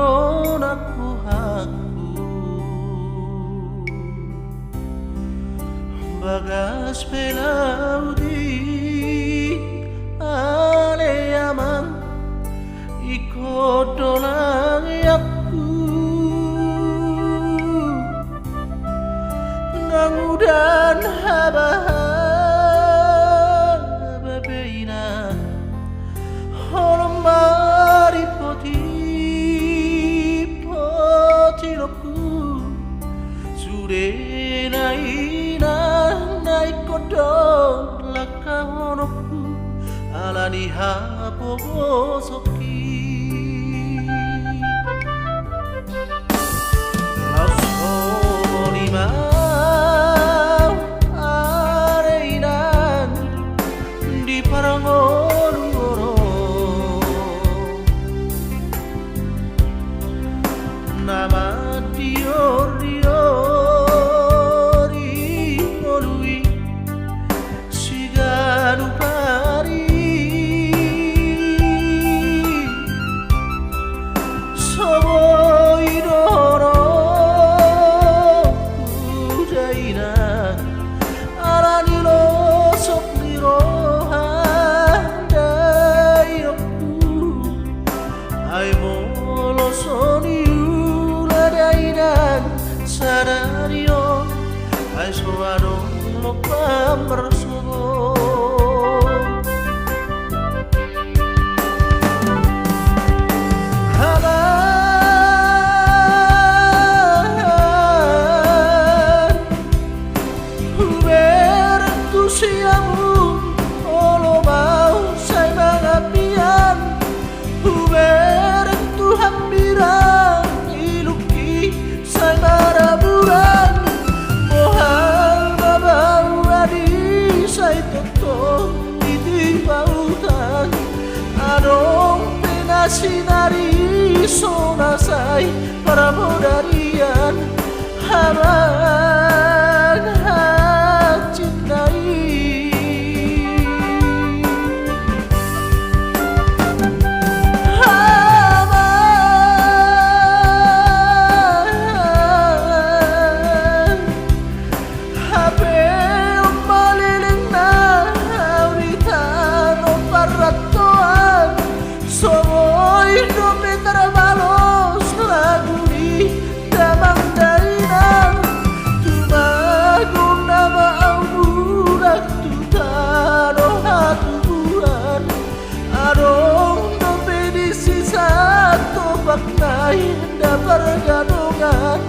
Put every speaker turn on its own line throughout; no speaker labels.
iron aku bagas pelaudi aleyaman ikut dolang aku nangudan habahan bebeina holomari poti loku sude naina kodong lakahonoku alani hapogosoki lausolimau areinan di parangoluro nama dior sanario ay suado lo pambersugo haban huber entusiasmo olo mau say mangapian huber entu hambiran iluki say maraburan mohal babawadi say toto iti bautan adong penasinari sonasay para modarian haban hacintai pergadungan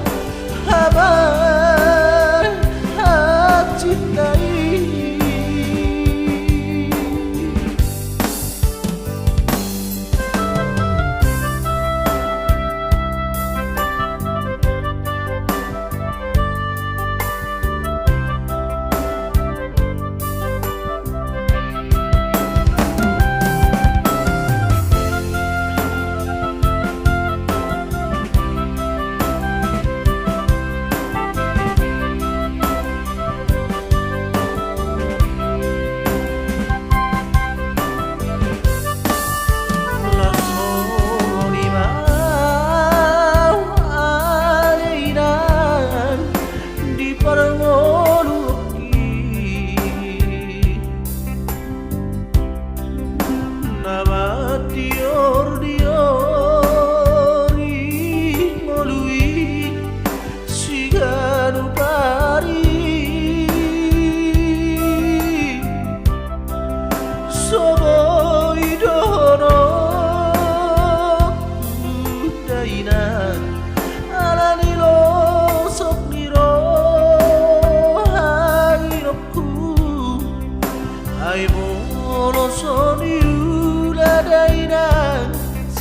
haban hacintai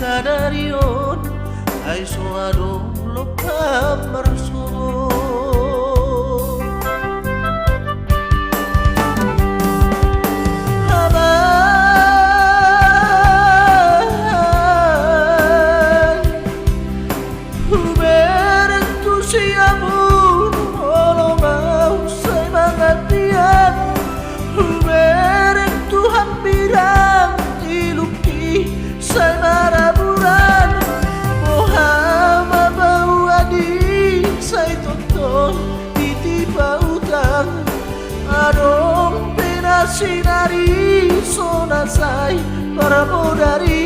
Sadarion ay suado lo pambersugo haban huber entusiasmo olo mau say mangatian huber entu hampiran iluki say maraburan mohal selesai bermu dari